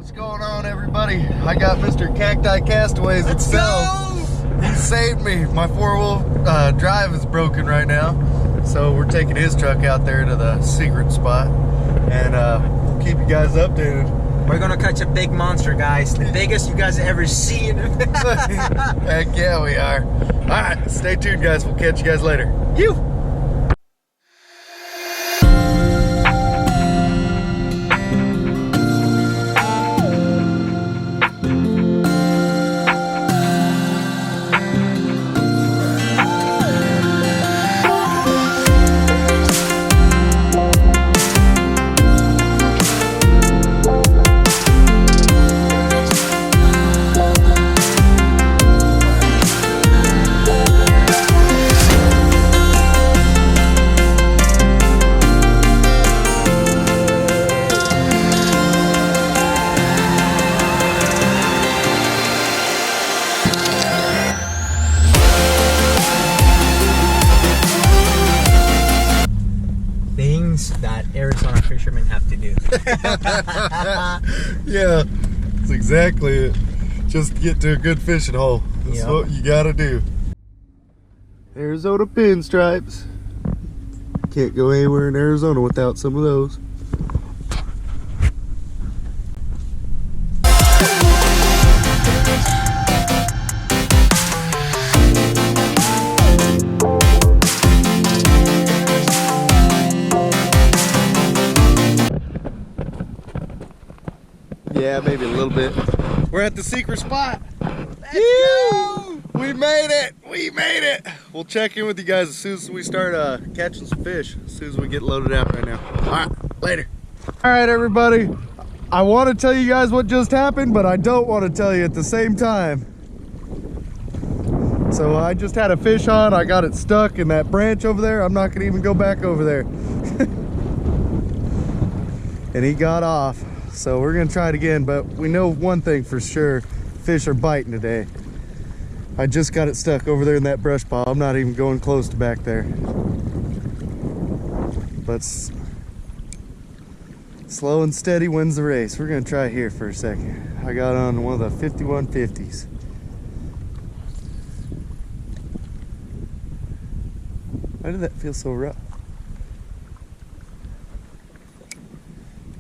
What's going on, everybody? I got Mr. Cacti Castaways himself. He saved me. My four-wheel drive is broken right now, so we're taking his truck out there to the secret spot, and we'll keep you guys updated. We're gonna catch a big monster, guys. The biggest you guys have ever seen. Heck yeah, we are. All right, stay tuned, guys. We'll catch you guys later. That Arizona fishermen have to do. Yeah, that's exactly it. Just get to a good fishing hole. That's what you gotta do. Arizona pinstripes. Can't go anywhere in Arizona without some of those. Yeah, maybe a little bit. We're at the secret spot. Let's go! We made it! We made it! We'll check in with you guys as soon as we start catching some fish. As soon as we get loaded out right now. Alright, later. Alright, everybody. I want to tell you guys what just happened, but I don't want to tell you at the same time. So I just had a fish on. I got it stuck in that branch over there. I'm not going to even go back over there. And he got off. So we're gonna try it again, but we know one thing for sure: fish are biting today. I just got it stuck over there in that brush pile. I'm not even going close to back there. But slow and steady wins the race. We're gonna try here for a second. I got on one of the 5150s. Why did that feel so rough?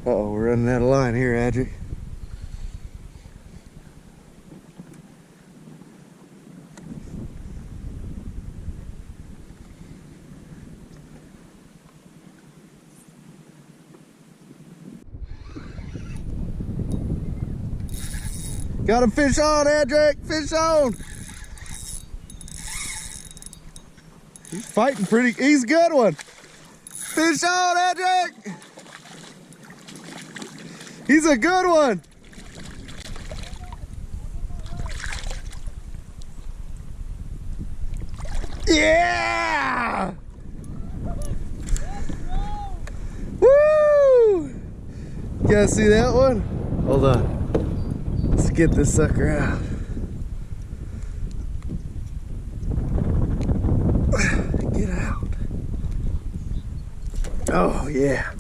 Uh-oh, we're running out of line here, Adric. Got a fish on, Adric! Fish on! He's fighting pretty. He's a good one. Fish on, Adric! He's a good one. Yeah! Woo! You guys see that one? Hold on. Let's get this sucker out. Get out. Oh, yeah.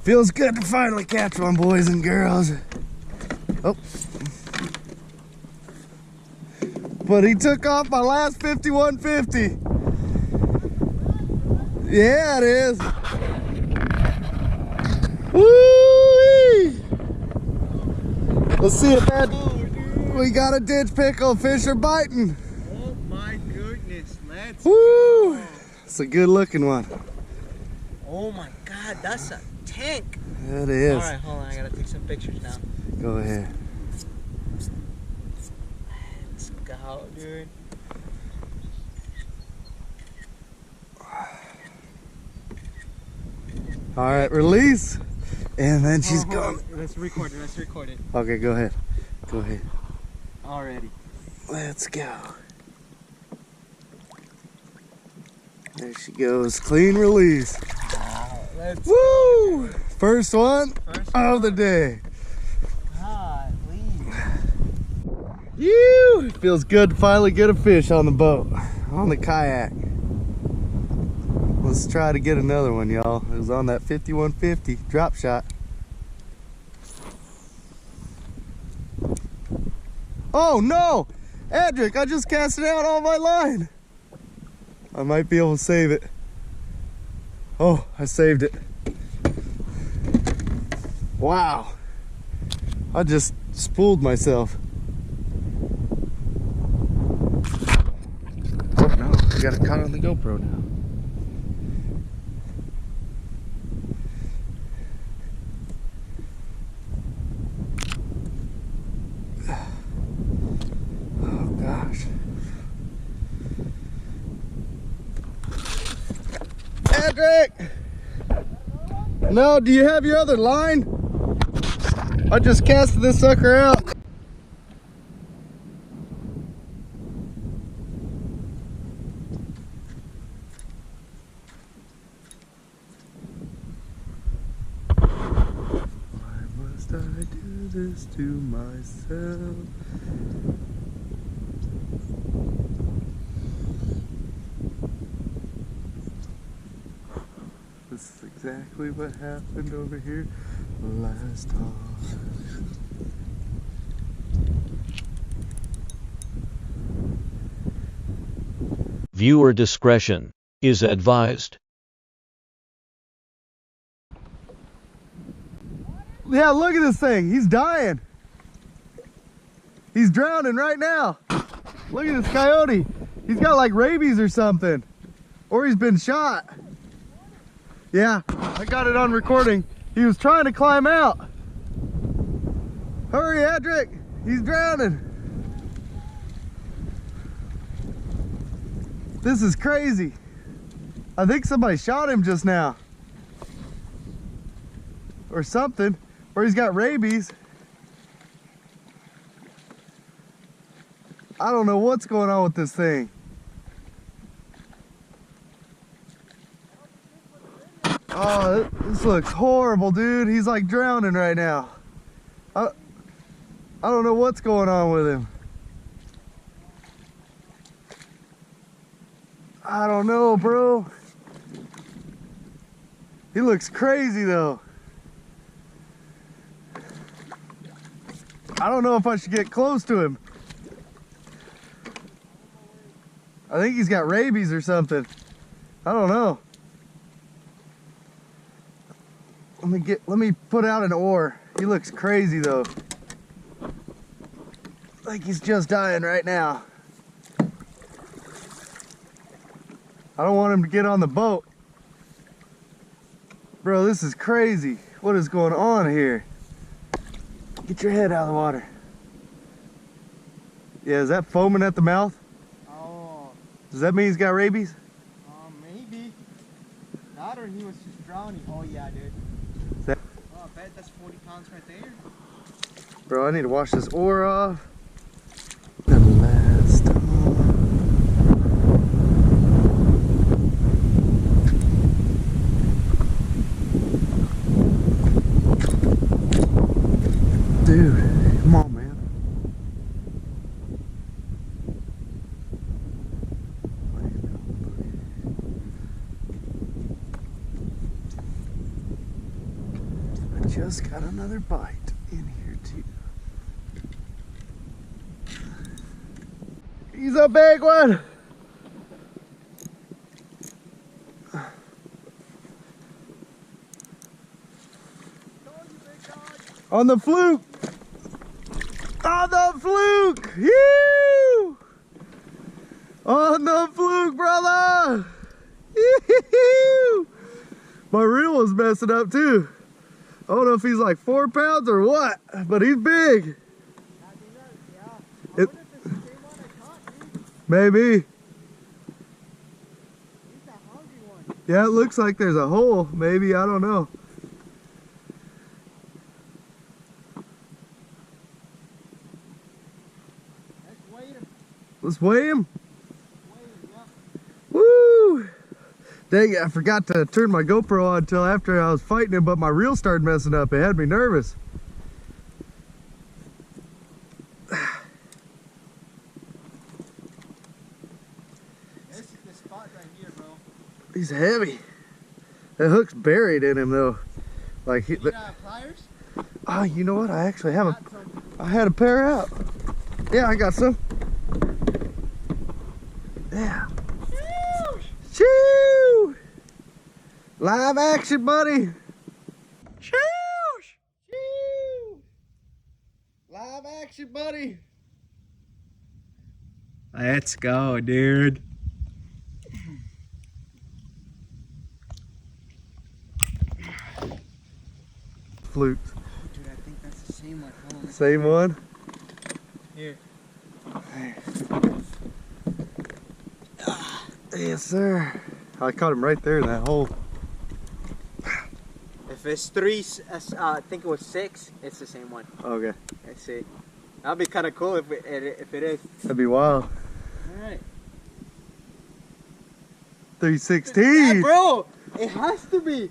Feels good to finally catch one, boys and girls. Oh. But he took off my last 5150. Yeah, it is. Woo-wee! Let's see it, man. We got a ditch pickle. Fish are biting. Oh my goodness, let's Woo! go. It's a good looking one. Oh my God, that's a tank. That is. All right, hold on. I gotta take some pictures now. Go ahead. Let's go, dude. All right, release. And then she's gone. Let's record it. Let's record it. Okay, go ahead. Go ahead. Already. Let's go. There she goes. Clean release. Let's Woo! First one of the day. Golly. Ew! It feels good to finally get a fish on the boat, on the kayak. Let's try to get another one, y'all. It was on that 5150 drop shot. Oh no! Adric, I just cast it out on my line. I might be able to save it. Oh, I saved it. Wow. I just spooled myself. Oh no, I got it caught on the GoPro now. Oh gosh. Adric! No, do you have your other line? I just casted this sucker out. Why must I do this to myself? This is exactly what happened over here last time. Viewer discretion is advised. Yeah, look at this thing. He's dying. He's drowning right now. Look at this coyote. He's got like rabies or something. Or he's been shot. Yeah, I got it on recording. He was trying to climb out. Hurry, Adric. He's drowning. This is crazy. I think somebody shot him just now. Or something. Or he's got rabies. I don't know what's going on with this thing. Oh, this looks horrible, dude. He's like drowning right now. I don't know what's going on with him. I don't know, bro. He looks crazy though. I don't know if I should get close to him. I think he's got rabies or something. I don't know. Let me put out an oar. He looks crazy though. Like he's just dying right now. I don't want him to get on the boat. Bro, this is crazy. What is going on here? Get your head out of the water. Yeah, is that foaming at the mouth? Oh. Does that mean he's got rabies? Maybe. That or he was just drowning. Oh yeah, dude. Oh, I bet that's 40 pounds right there. Bro, I need to wash this oar off. The last time. Dude, come on, man. I just got another bite in here too. He's a big one. On the fluke. On the fluke. Yoo! On the fluke, brother. Yoo! My reel was messing up too. I don't know if he's like 4 pounds or what, but he's big. Maybe. Yeah, it looks like there's a hole. Maybe, I don't know. Let's weigh him. Woo! Dang it, I forgot to turn my GoPro on until after I was fighting him, but my reel started messing up. It had me nervous. This is the spot right here, bro. He's heavy. That hook's buried in him though. Like he, pliers? oh, you know what? I actually have I had a pair out. Yeah, I got some. Yeah. Shoo! Live action, buddy. Shoo! Shoo! Live action, buddy. Let's go, dude. Flukes. Oh, dude, I think that's the same one. Hold on. Same one? Here. Yes, sir. I caught him right there in that hole. If it's 3, I think it was 6, it's the same one. Okay. Let's see. That'd be kind of cool if it is. That'd be wild. Alright. 316. Bro, it has to be.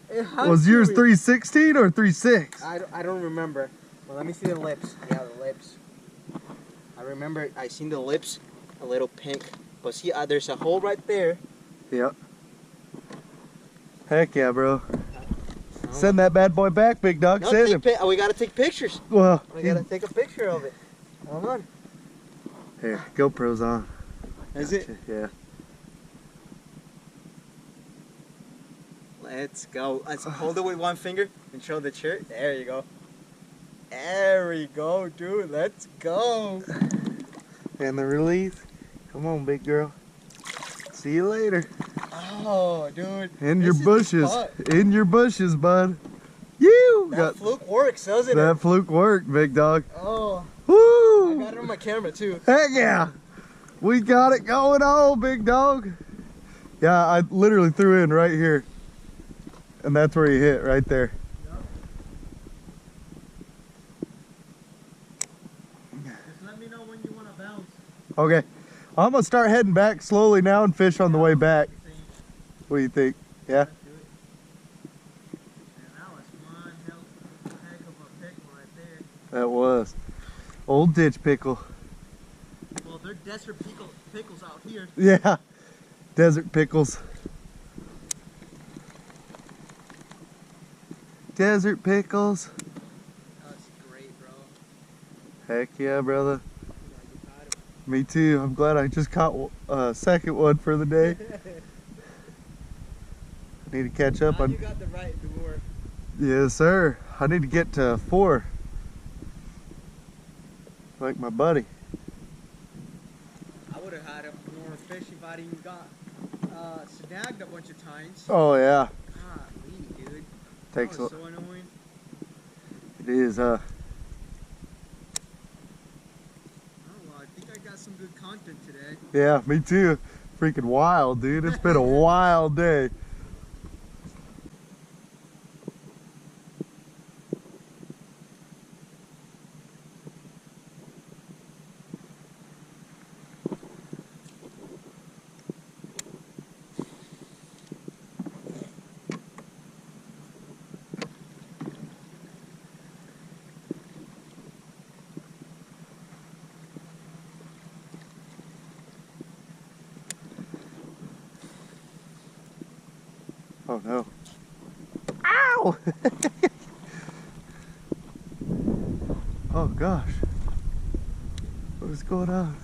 It has Was to yours be. 316 or 36? I don't remember. Well, let me see the lips. Yeah, the lips. I remember I seen the lips, a little pink. But see, there's a hole right there. Yep. Heck yeah, bro. Send that bad boy back, big dog. No, Send him. we gotta take pictures. Well, We gotta take a picture of it. Hold on. here, GoPro's on. Is it? Yeah. Let's go. Let's hold it with one finger and show the shirt. There you go. There we go, dude. Let's go. And the release. Come on, big girl. See you later. Oh, dude. In your This is the bushes. spot. In your bushes, bud. You That got fluke works, doesn't that it? fluke worked, big dog. Oh, I Woo! got it on my camera too. Heck yeah. We got it going on, big dog. Yeah, I literally threw in right here. And that's where he hit, right there. Just let me know when you want to bounce. Okay. I'm going to start heading back slowly now and fish on the way back. What do you think? Yeah? That was. Old ditch pickle. Well, they're desert pickles out here. Yeah. Desert pickles. Desert pickles. That's great, bro. Heck yeah, brother. Me too. I'm glad I just caught a second one for the day. I need to catch up on. You got the right lure. Yes, sir. I need to get to 4. Like my buddy. I would have had more fish if I didn't got snagged a bunch of times. Oh yeah. Golly, dude. Takes That a. was so annoying. It is. Oh, well, I think I got some good content today. Yeah, me too. Freaking wild, dude. It's been a wild day. Oh no. Ow! Oh gosh. What is going on?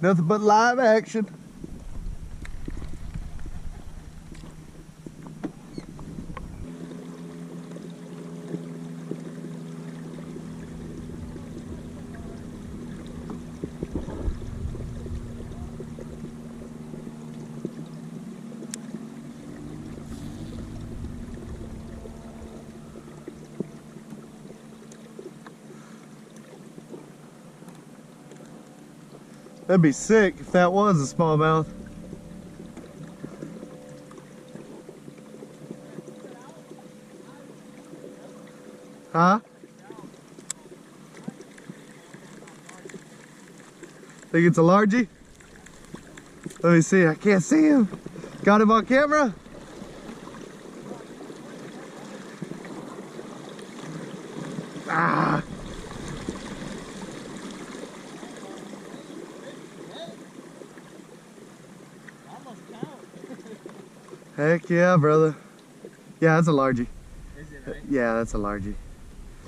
Nothing but live action. That'd be sick if that was a smallmouth. Huh? Think it's a largie? Let me see, I can't see him. Got him on camera? Ah! Heck yeah, brother. Yeah, that's a largie. Is it, right? Yeah, that's a largie.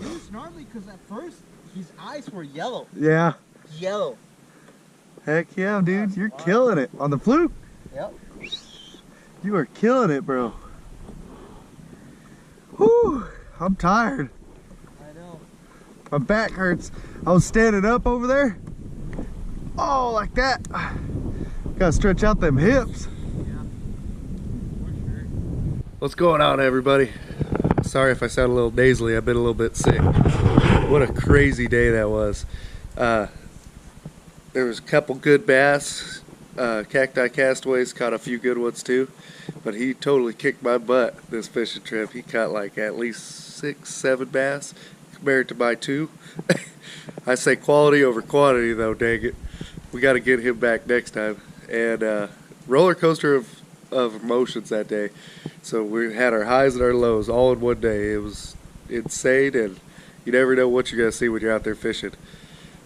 He was snarly because at first his eyes were yellow. Yeah. Yellow. Heck yeah, dude. You're killing it on the fluke. Yep. You are killing it, bro. Whew. I'm tired. I know. My back hurts. I was standing up over there. Oh, like that. Gotta stretch out them hips. Yeah. For sure. What's going on, everybody? Sorry if I sound a little nasally. I've been a little bit sick. What a crazy day that was. There was a couple good bass. Cacti Castaways caught a few good ones too. But he totally kicked my butt this fishing trip. He caught like at least 6, 7 bass compared to my 2. I say quality over quantity though, dang it. We got to get him back next time. And roller coaster of emotions that day. So we had our highs and our lows all in one day. It was insane, and you never know what you're going to see when you're out there fishing.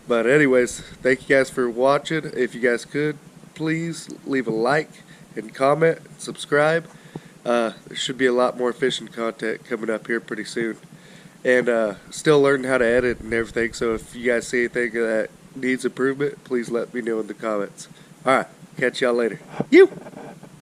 But anyways, thank you guys for watching. If you guys could, please leave a like and comment, subscribe. There should be a lot more fishing content coming up here pretty soon. And still learning how to edit and everything, so if you guys see anything that needs improvement, please let me know in the comments. Alright, catch y'all later. You!